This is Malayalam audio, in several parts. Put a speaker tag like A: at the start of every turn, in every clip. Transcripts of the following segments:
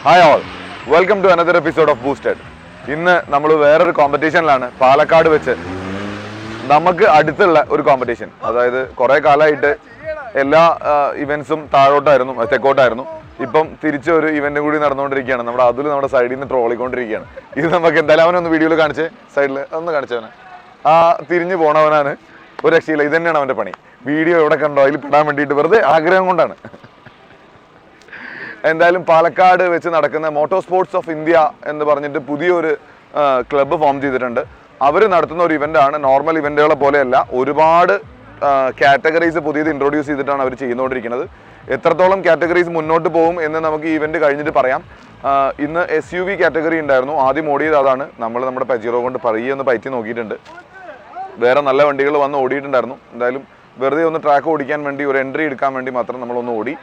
A: Hi all, welcome to another episode of Boosted. ഇന്ന് നമ്മൾ വേറൊരു കോമ്പറ്റീഷനിലാണ് പാലക്കാട് വെച്ച്. നമുക്ക് അടുത്തുള്ള ഒരു കോമ്പറ്റീഷൻ, അതായത് കുറേ കാലമായിട്ട് എല്ലാ ഇവൻസും താഴോട്ടായിരുന്നു, തെക്കോട്ടായിരുന്നു. ഇപ്പം തിരിച്ച് ഒരു ഇവന്റ് കൂടി നടന്നുകൊണ്ടിരിക്കുകയാണ്. നമ്മുടെ അതിൽ നമ്മുടെ സൈഡിൽ നിന്ന് ട്രോളിക്കൊണ്ടിരിക്കുകയാണ്. ഇത് നമുക്ക് എന്തായാലും അവനൊന്ന് വീഡിയോയിൽ കാണിച്ചേ, സൈഡിൽ ഒന്ന് കാണിച്ചവനെ. ആ തിരിഞ്ഞു പോണവനാണ്, ഒരു രക്ഷയില്ല. ഇത് തന്നെയാണ് അവൻ്റെ പണി. വീഡിയോ എവിടെ കണ്ടോ അതിൽ പെടാൻ വേണ്ടിയിട്ട് വെറുതെ ആഗ്രഹം കൊണ്ടാണ്. എന്തായാലും പാലക്കാട് വെച്ച് നടക്കുന്ന മോട്ടോർ ഓഫ് ഇന്ത്യ എന്ന് പറഞ്ഞിട്ട് പുതിയൊരു ക്ലബ്ബ് ഫോം ചെയ്തിട്ടുണ്ട്. അവർ നടത്തുന്ന ഒരു ഇവൻ്റാണ്. നോർമൽ ഇവൻറ്റുകളെ പോലെയല്ല, ഒരുപാട് കാറ്റഗറീസ് പുതിയത് ഇൻട്രൊഡ്യൂസ് ചെയ്തിട്ടാണ് അവർ ചെയ്തുകൊണ്ടിരിക്കുന്നത്. എത്രത്തോളം കാറ്റഗറീസ് മുന്നോട്ട് പോകും എന്ന് നമുക്ക് ഈ ഇവൻറ്റ് കഴിഞ്ഞിട്ട് പറയാം. ഇന്ന് SUV കാറ്റഗറി ഉണ്ടായിരുന്നു, ആദ്യം ഓടിയത് അതാണ്. നമ്മുടെ പജീറോ കൊണ്ട് ഒന്ന് പയറ്റി നോക്കിയിട്ടുണ്ട്. വേറെ നല്ല വണ്ടികൾ വന്ന് ഓടിയിട്ടുണ്ടായിരുന്നു. എന്തായാലും വെറുതെ ഒന്ന് ട്രാക്ക് ഓടിക്കാൻ വേണ്ടി, ഒരു എൻട്രി എടുക്കാൻ വേണ്ടി മാത്രം നമ്മളൊന്ന് ഓടി.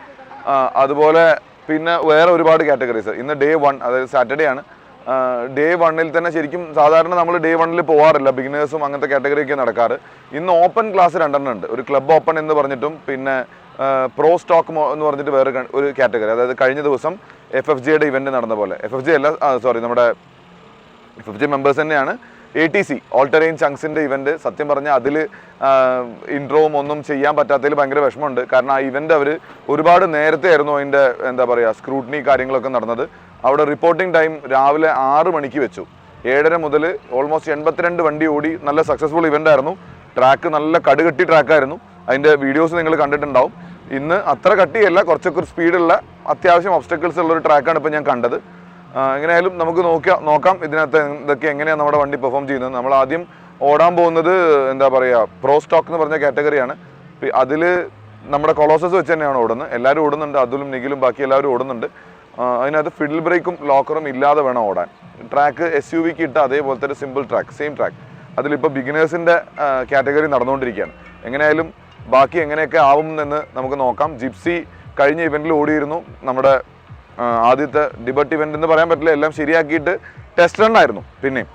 A: അതുപോലെ പിന്നെ വേറെ ഒരുപാട് കാറ്റഗറീസ്. ഇന്ന് Day 1, അതായത് സാറ്റർഡേ ആണ്. Day 1 തന്നെ ശരിക്കും സാധാരണ നമ്മൾ Day 1 പോകാറില്ല, ബിഗിനേഴ്സും അങ്ങനത്തെ കാറ്റഗറിയൊക്കെ നടക്കാറ്. ഇന്ന് ഓപ്പൺ ക്ലാസ് 2 ഉണ്ട്. ഒരു ക്ലബ് ഓപ്പൺ എന്ന് പറഞ്ഞിട്ടും പിന്നെ പ്രോ സ്റ്റോക്ക് എന്ന് പറഞ്ഞിട്ട് വേറെ ഒരു കാറ്റഗറി. അതായത് കഴിഞ്ഞ ദിവസം FFJയുടെ ഇവൻറ്റ് നടന്ന പോലെ, FFJ അല്ല, സോറി, നമ്മുടെ FFJ മെമ്പേഴ്സ് തന്നെയാണ്. ATC ഓൾ ടെറൈൻ ചങ്സിൻ്റെ ഇവൻറ്റ്. സത്യം പറഞ്ഞാൽ അതിൽ ഇൻട്രോവും ഒന്നും ചെയ്യാൻ പറ്റാത്തതിൽ ഭയങ്കര വിഷമമുണ്ട്. കാരണം ആ ഇവൻറ്റ് അവർ ഒരുപാട് നേരത്തെ ആയിരുന്നു അതിൻ്റെ എന്താ പറയുക സ്ക്രൂട്ടിനി കാര്യങ്ങളൊക്കെ നടന്നത്. അവിടെ റിപ്പോർട്ടിംഗ് ടൈം രാവിലെ 6 മണിക്ക് വെച്ചു. 7:30 മുതൽ ഓൾമോസ്റ്റ് 82 വണ്ടി ഓടി. നല്ല സക്സസ്ഫുൾ ഇവൻ്റ് ആയിരുന്നു. ട്രാക്ക് നല്ല കടുകട്ടി ട്രാക്കായിരുന്നു. അതിൻ്റെ വീഡിയോസ് നിങ്ങൾ കണ്ടിട്ടുണ്ടാവും. ഇന്ന് അത്ര കട്ടിയല്ല, കുറച്ചൊക്കെ സ്പീഡുള്ള അത്യാവശ്യം ഒബ്സ്റ്റക്കിൾസ് ഉള്ളൊരു ട്രാക്കാണ് ഇപ്പോൾ ഞാൻ കണ്ടത്. എങ്ങനെയായാലും നമുക്ക് നോക്കാം ഇതിനകത്ത് ഇതൊക്കെ എങ്ങനെയാണ് നമ്മുടെ വണ്ടി പെർഫോം ചെയ്യുന്നത്. നമ്മൾ ആദ്യം ഓടാൻ പോകുന്നത് എന്താ പറയുക പ്രോ സ്റ്റോക്ക് എന്ന് പറഞ്ഞ കാറ്റഗറിയാണ്. അതിൽ നമ്മുടെ കൊളോസസ് വെച്ച് തന്നെയാണ് ഓടുന്നത്. എല്ലാവരും ഓടുന്നുണ്ട്, അതുലും നിഖിലും ബാക്കി എല്ലാവരും ഓടുന്നുണ്ട്. അതിനകത്ത് ഫിഡിൽ ബ്രേക്കും ലോക്കറും ഇല്ലാതെ വേണം ഓടാൻ. ട്രാക്ക് SUVക്ക് ഇട്ട അതേപോലത്തെ ഒരു സിമ്പിൾ ട്രാക്ക്, സെയിം ട്രാക്ക്. അതിലിപ്പോൾ ബിഗിനേഴ്സിൻ്റെ കാറ്റഗറി നടന്നുകൊണ്ടിരിക്കുകയാണ്. എങ്ങനെയായാലും ബാക്കി എങ്ങനെയൊക്കെ ആവും എന്ന് നമുക്ക് നോക്കാം. ജിപ്സി കഴിഞ്ഞ ഇവൻറ്റിൽ ഓടിയിരുന്നു. നമ്മുടെ ആദ്യത്തെ ഡിബട്ട് ഇവൻ്റ് എന്ന് പറയാൻ പറ്റില്ല, എല്ലാം ശരിയാക്കിയിട്ട് ടെസ്റ്റ് റൺ ആയിരുന്നു. പിന്നെയും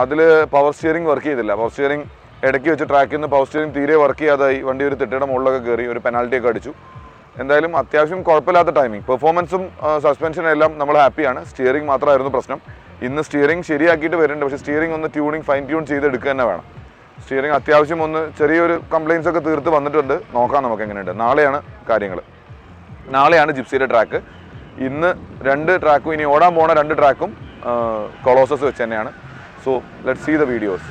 A: അതിൽ പവർ സ്റ്റിയറിംഗ് വർക്ക് ചെയ്തില്ല. പവർ സ്റ്റിയറിംഗ് ഇടയ്ക്ക് വെച്ച് ട്രാക്കിൽ നിന്ന് പവർ സ്റ്റിയറിംഗ് തീരെ വർക്ക് ചെയ്യാതായി. വണ്ടി ഒരു തിട്ടയുടെ മുകളിലൊക്കെ കയറി ഒരു പെനാൽറ്റിയൊക്കെ അടിച്ചു. എന്തായാലും അത്യാവശ്യം കുഴപ്പമില്ലാത്ത ടൈമിങ്, പെർഫോമൻസും സസ്പെൻഷനും എല്ലാം നമ്മൾ ഹാപ്പിയാണ്. സ്റ്റിയറിംഗ് മാത്രമായിരുന്നു പ്രശ്നം. ഇന്ന് സ്റ്റിയറിംഗ് ശരിയാക്കിയിട്ട് വരുന്നുണ്ട്. പക്ഷേ സ്റ്റിയറിംഗ് ഒന്ന് ഫൈൻ ട്യൂൺ ചെയ്തെടുക്കുക തന്നെ വേണം. സ്റ്റിയറിംഗ് അത്യാവശ്യം ഒന്ന് ചെറിയൊരു കംപ്ലയിൻസ് ഒക്കെ തീർത്ത് വന്നിട്ടുണ്ട്. നോക്കാം നമുക്ക് എങ്ങനെയുണ്ട്. നാളെയാണ് കാര്യങ്ങൾ. നാളെയാണ് ജിപ്സിയുടെ ട്രാക്ക്. ഇന്ന് 2 ട്രാക്കും, ഇനി ഓടാൻ പോണ 2 ട്രാക്കും കൊളോസസ് വെച്ച് തന്നെയാണ്. So let's see the videos.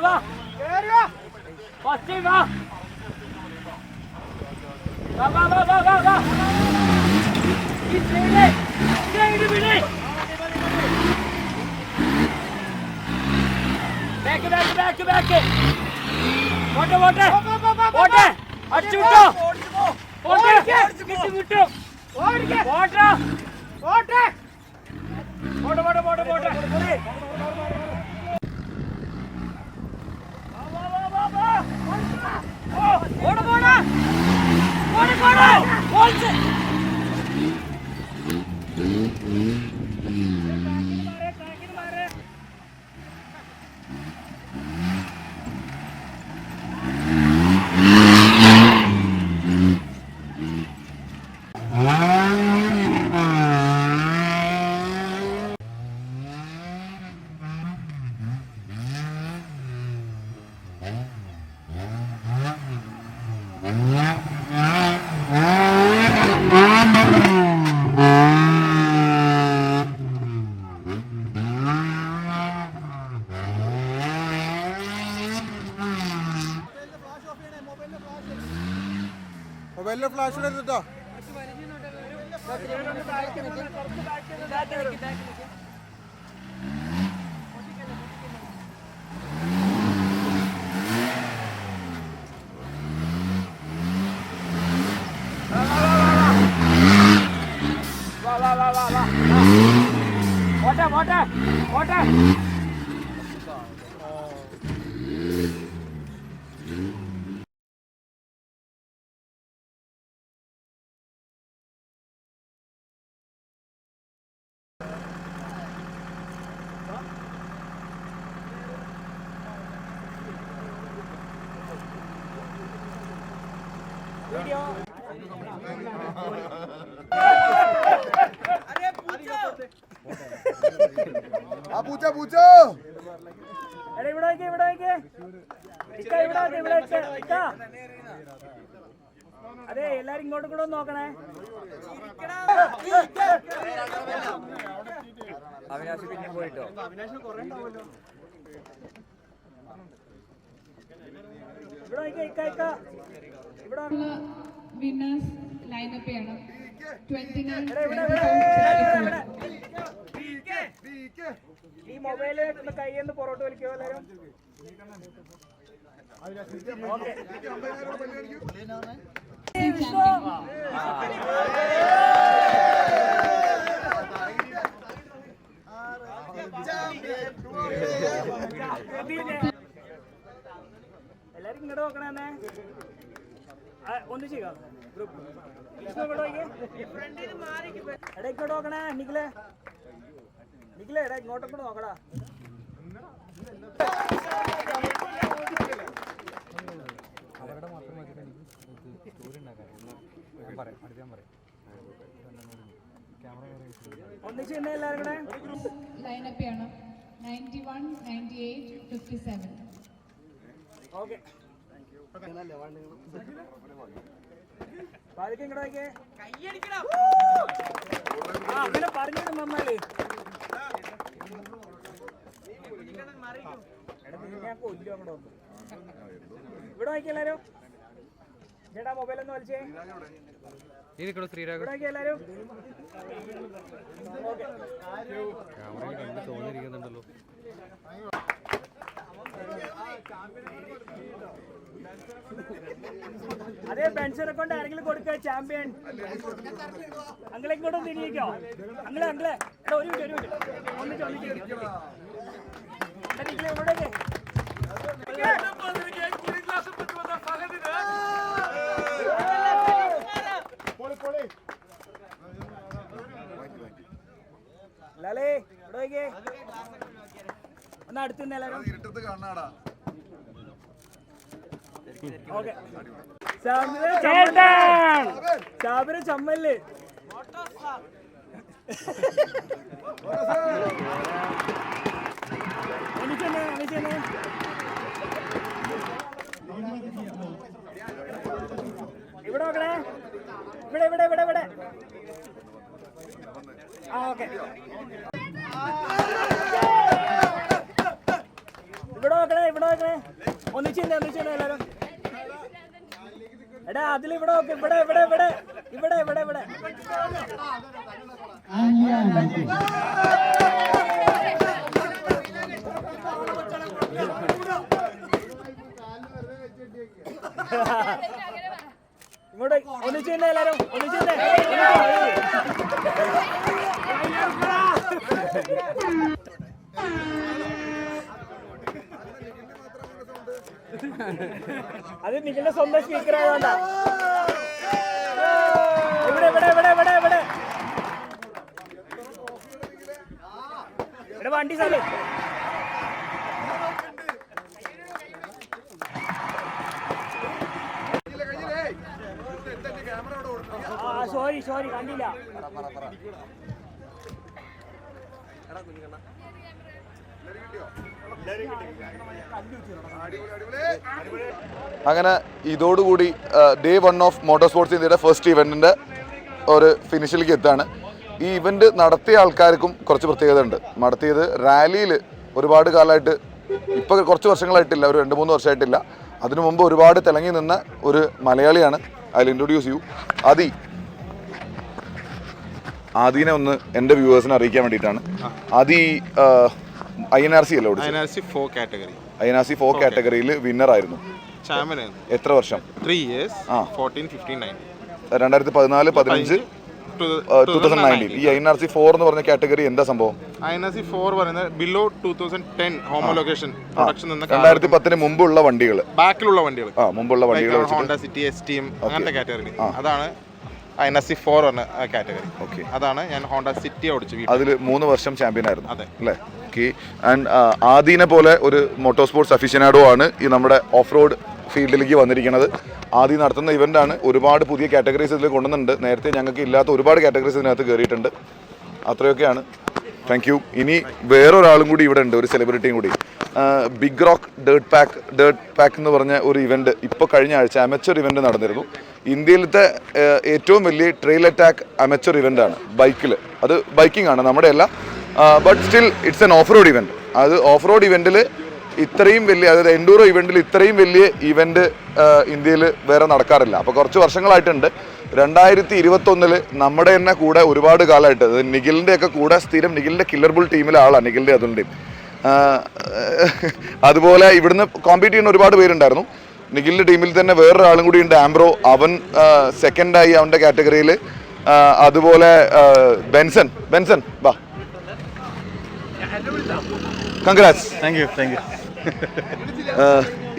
B: Va. First team, va. Va. Stay. Back. Water. അടിച്ചു വിട്ടോ. വിട്ടു. പോട്ടെ.
C: മൊബൈലിലെ ഫ്ലാഷ് എടുത്തിട്ടോ.
B: പോട്ടെ. Video.
C: പൂച്ചോ
B: അതെ എല്ലാരും ഇങ്ങോട്ടും കൂടെ ഒന്ന് നോക്കണേ. അവിനാശ് പിന്നെ പോയിട്ടോ. ഇവിടെ
D: വിന്നേഴ്സ് ലൈനപ്പ് ചെയ്യണം. 29
B: ഈ മൊബൈല് കൈയ്യെന്ന് പുറോട്ട് വലിക്കോ എല്ലാരും. എല്ലാരും ഇങ്ങോട്ട് നോക്കണേ. ഒന്ന് ചെയ്യാം. ഇങ്ങോട്ട് നോക്കണേ. നിഖിലേ ഇങ്ങോട്ടൊക്കെ നോക്കടാ. ഒന്നിച്ച് തന്നെ എല്ലാവരും കൂടെ
D: ലൈനപ്പ് ചെയ്യണം. 91, 98, 57.
B: ഓക്കെ. പാലിക്ക് ഇങ്ങോട്ട് നോക്കിയേ. അങ്ങനെ പറഞ്ഞിട്ട് വന്നാലേ ഇവിടെ നോക്കി എല്ലാരും. ചേട്ടാ മൊബൈൽ ഒന്ന് വലിച്ചേ. ഇവിടെ എല്ലാരും
E: തോന്നിയിരിക്കുന്നുണ്ടല്ലോ.
B: അതേ പെൻഷനെ കൊണ്ട് ആരെങ്കിലും കൊടുക്കുക. ചാമ്പ്യൻ അങ്ങളെ ഇങ്ങോട്ട് തിരിയിക്കോ. അങ്ങളെ ഒരു മിനിറ്റ് ഒന്നിച്ച് ഇവിടെ ലാലേ ഇവിടെ ഒന്ന് അടുത്ത് എല്ലാരും. ചാബിന് ചമ്മല് ഇവിടെ നോക്കണേ, ഇവിടെ ഇവിടെ ഇവിടെ ഇവിടെ. ആ ഓക്കെ, ഇവിടെ നോക്കണേ, ഇവിടെ നോക്കണേ. ഒന്നിച്ചില്ലേ എല്ലാരും. എടാ അതിൽ ഇവിടെ നോക്ക്, ഇവിടെ ഇവിടെ ഇവിടെ ഇവിടെ ഇവിടെ ഇവിടെ. ഇങ്ങോട്ട് ഒന്നിച്ചില്ലേ എല്ലാരും, ഒന്നിച്ചില്ലേ. അത് നിങ്ങളുടെ സ്വന്തം സ്പീക്കർ ആയതുകൊണ്ടാ. ഇവിടെ ഇവിടെ ഇവിടെ ഇവിടെ ഇവിടെ ഇവിടെ വണ്ടി സാലേ. സോറി കണ്ടില്ല.
A: അങ്ങനെ ഇതോടുകൂടി ഡേ 1 ഓഫ് മോട്ടോർ സ്പോർട്സ് ഇന്ത്യയുടെ ഫസ്റ്റ് ഇവൻറ്റിൻ്റെ ഒരു ഫിനിഷിലേക്ക് എത്താണ്. ഈ ഇവൻറ്റ് നടത്തിയ ആൾക്കാർക്കും കുറച്ച് പ്രത്യേകത ഉണ്ട്. നടത്തിയത് റാലിയിൽ ഒരുപാട് കാലമായിട്ട്, ഇപ്പോൾ കുറച്ച് വർഷങ്ങളായിട്ടില്ല, ഒരു 2-3 വർഷമായിട്ടില്ല, അതിനു മുമ്പ് ഒരുപാട് തിളങ്ങി നിന്ന ഒരു മലയാളിയാണ്. അതിൽ ഇൻട്രൊഡ്യൂസ് ചെയ്യൂ. ആദീനെ ഒന്ന് എൻ്റെ വ്യൂവേഴ്സിനെ അറിയിക്കാൻ വേണ്ടിയിട്ടാണ്. ആദി INRC അല്ലേ?
E: INRC 4 category.
A: INRC 4 കാറ്റഗറിയിൽ വിന്നർ ആയിരുന്നു. എത്ര വർഷം?
E: 3 years. 14, 15, 19.
A: 2014, 15, 2019. ഈ INRC 4 എന്ന് പറഞ്ഞ കാറ്റഗറി എന്താ സംഭവം?
E: INRC 4 പറയുന്നത് ബിലോ 2010 ഹോമോലോഗേഷൻ പ്രൊഡക്ഷൻ എന്ന
A: 2010 മുമ്പുള്ള വണ്ടികൾ,
E: ബാക്കിലുള്ള വണ്ടികൾ,
A: മുമ്പുള്ള വണ്ടികൾ,
E: ഹോണ്ട സിറ്റി, STM അങ്ങനത്തെ കാറ്റഗറി. അതാണ് INRC 4 പറഞ്ഞ കാറ്റഗറി. ഓക്കെ, അതാണ് ഞാൻ ഹോണ്ട സിറ്റി ഓടിച്ചു.
A: അതിൽ 3 വർഷം ചാമ്പ്യൻ ആയിരുന്നു അല്ലേ? ഓക്കെ. ആൻഡ് ആദീനെ പോലെ ഒരു മോട്ടോർ സ്പോർട്സ് അഫിഷ്യനാഡോ ആണ് ഈ നമ്മുടെ ഓഫ് റോഡ് ഫീൽഡിലേക്ക് വന്നിരിക്കുന്നത്. ആദ്യം നടത്തുന്ന ഇവൻ്റാണ്. ഒരുപാട് പുതിയ കാറ്റഗറീസ് ഇതിൽ കൊണ്ടുവന്നിട്ടുണ്ട്. നേരത്തെ ഞങ്ങൾക്ക് ഇല്ലാത്ത ഒരുപാട് കാറ്റഗറീസ് ഇതിനകത്ത് കയറിയിട്ടുണ്ട്. അത്രയൊക്കെയാണ്. Thank you. ഇനി വേറൊരാളും കൂടി ഇവിടെ ഉണ്ട്, ഒരു സെലിബ്രിറ്റിയും കൂടി. ബിഗ് റോക്ക് ഡേർട്ട് പാക്ക് എന്ന് പറഞ്ഞ ഒരു ഇവൻ്റ് ഇപ്പോൾ കഴിഞ്ഞ ആഴ്ച അമച്വർ ഇവൻ്റ് നടന്നിരുന്നു. ഇന്ത്യയിലത്തെ ഏറ്റവും വലിയ ട്രെയിൽ അറ്റാക്ക് അമച്വർ ഇവൻ്റാണ് ബൈക്കിൽ. അത് ബൈക്കിംഗ് ആണ്, നമ്മുടെ അല്ല. But still it's an off road event. അത് ഓഫ് റോഡ് ഇവൻറ്റിൽ ഇത്രയും വലിയ, അതായത് എൻഡൂറോ ഇവൻറ്റിൽ ഇത്രയും വലിയ ഇവൻറ്റ് ഇന്ത്യയിൽ വേറെ നടക്കാറില്ല. അപ്പോൾ കുറച്ച് വർഷങ്ങളായിട്ടുണ്ട്. 2021 നമ്മുടെ തന്നെ കൂടെ ഒരുപാട് കാലമായിട്ട്, നിഖിലിൻ്റെ ഒക്കെ കൂടെ സ്ഥിരം, നിഖിലിൻ്റെ കില്ലർ ബുൾ ടീമിലെ ആളാണ് നിഖിലിൻ്റെ അതുലിൻ്റെയും. അതുപോലെ ഇവിടുന്ന് കോമ്പീറ്റ് ചെയ്യുന്ന ഒരുപാട് പേരുണ്ടായിരുന്നു. നിഖിലിൻ്റെ ടീമിൽ തന്നെ വേറൊരാളും കൂടി ഉണ്ട്, ആംബ്രോ. അവൻ സെക്കൻഡായി അവൻ്റെ കാറ്റഗറിയിൽ. അതുപോലെ ബെൻസൺ വാ, കൺഗ്രാറ്റ്സ്.
F: Thank you.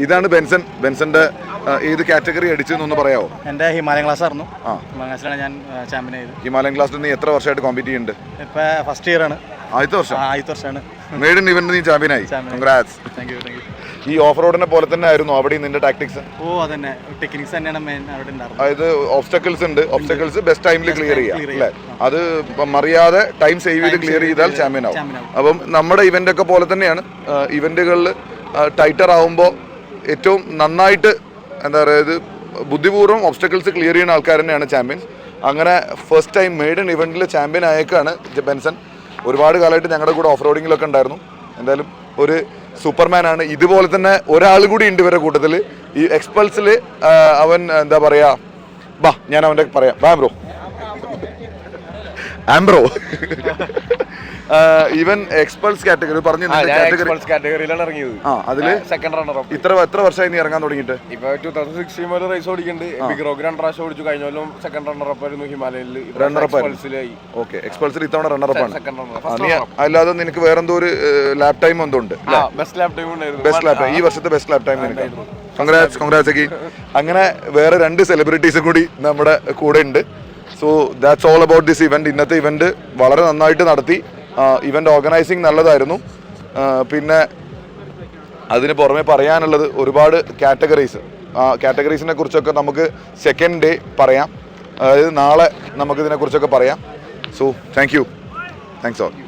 A: ഇതാണ് ബെൻസന്റെ ഏത് കാറ്റഗറി അടിച്ചെന്നൊന്ന് പറയാമോ?
F: എൻ്റെ ഹിമാലയൻ ക്ലാസ് ആയിരുന്നു. ഹിമാലയൻ ക്ലാസ്സിലാണ് ഞാൻ ചാമ്പ്യൻ ആയത്.
A: ഹിമാലയൻ ക്ലാസ്സിൽ നീ എത്ര വർഷമായിട്ട് കോമ്പീറ്റ് ചെയ്യുന്നുണ്ട്?
F: ഇപ്പം ഫസ്റ്റ് ഇയർ ആണ്.
A: ആദ്യത്തെ വർഷമാണ്.
F: മെയ്ഡ്
A: ഇൻ ഇവന്റ് നീ ചാമ്പ്യനായി. കൺഗ്രാറ്റ്സ്.
F: Thank you.
A: ഈ ഓഫ് റോഡിനെ പോലെ തന്നെ ആയിരുന്നു അവിടെ നിന്റെ ടാക്ടിക്സ്?
F: അതന്നെ, ടെക്നിക്സ് തന്നെയാണ് മെയിൻ അവിടെ ഉണ്ടായിരുന്നത്.
A: അതായത് ഓബ്സ്റ്റക്കിൾസ് ഉണ്ട്, ഓബ്സ്റ്റക്കിൾസ് ബെസ്റ്റ് ടൈമിൽ ക്ലിയർ ചെയ്യാം അല്ലേ? അത് മറിയാതെ ടൈം സേവ് ചെയ്ത് ക്ലിയർ ചെയ്താൽ ചാമ്പ്യൻ ആവും. അപ്പം നമ്മുടെ ഇവന്റ് ഒക്കെ പോലെ തന്നെയാണ്. ഇവന്റുകളിൽ ടൈറ്റർ ആവുമ്പോൾ ഏറ്റവും നന്നായിട്ട് എന്താ പറയുക, ഇത് ബുദ്ധിപൂർവ്വം ഓബ്സ്റ്റക്കിൾസ് ക്ലിയർ ചെയ്യുന്ന ആൾക്കാർ തന്നെയാണ് ചാമ്പ്യൻസ്. അങ്ങനെ ഫസ്റ്റ് ടൈം മെയ്ഡ് ഇൻ ഇവന്റിൽ ചാമ്പ്യൻ ആയേക്കാണ് ബെൻസൺ. ഒരുപാട് കാലമായിട്ട് ഞങ്ങളുടെ കൂടെ ഓഫ് റോഡിങ്ങിലൊക്കെ ഉണ്ടായിരുന്നു. എന്തായാലും ഒരു സൂപ്പർമാൻ ആണ്. ഇതുപോലെ തന്നെ ഒരാൾ കൂടി ഉണ്ട് ഇവരുടെ കൂട്ടത്തിൽ. ഈ എക്സ്പൾസിൽ അവൻ എന്താ പറയാ, ഞാൻ അവൻ്റെ പറയാം. ആംബ്രോ ഇവൻ എക്സ്പൾസ് കാറ്റഗറി പറഞ്ഞു
G: കാറ്റഗറിയിലാണ് ഇറങ്ങിയത്.
A: അതില്
G: സെക്കൻഡ് റണ്ണർ.
A: എത്ര വർഷമായി നീ ഇറങ്ങാൻ തുടങ്ങിയിട്ട്?
G: ഇപ്പൊ 2016 മുതൽ റേസ് ഓടിക്കുന്നുണ്ട്. ബിഗ് റോക്ക് 2 പ്രാവശ്യം ഓടിച്ചു. കഴിഞ്ഞ കൊല്ലം സെക്കൻഡ് റണ്ണർ അപ്പ് ആയിരുന്നു ഹിമാലയനിൽ.
A: ഓക്കെ, എക്സ്പൾസിൽ ഇത്തവണ റണ്ണർ അപ്പ് ആണ്. അല്ലാതെ നിനക്ക് വേറെന്തോ ഒരു ലാപ് ടൈം എന്തോ ഉണ്ട്?
G: ബെസ്റ്റ് ലാപ് ടൈം ഉണ്ടായിരുന്നു.
A: ബെസ്റ്റ് ലാപ് ടൈം, ഈ വർഷത്തെ ബെസ്റ്റ് ലാപ് ടൈം നിനക്ക്. Congrats again. അങ്ങനെ വേറെ 2 സെലിബ്രിറ്റീസും കൂടി നമ്മുടെ കൂടെ ഉണ്ട്. So that's all about this event. ഇന്നത്തെ ഇവന്റ് വളരെ നന്നായിട്ട് നടത്തി. ഇവന്റ് ഓർഗനൈസിങ് നല്ലതായിരുന്നു. പിന്നെ അതിന് പുറമെ പറയാനുള്ളത് ഒരുപാട് കാറ്റഗറീസ് കാറ്റഗറീസിനെ കുറിച്ചൊക്കെ നമുക്ക് സെക്കൻഡ് ഡേ പറയാം. അതായത് നാളെ നമുക്കിതിനെക്കുറിച്ചൊക്കെ പറയാം. So thanks all.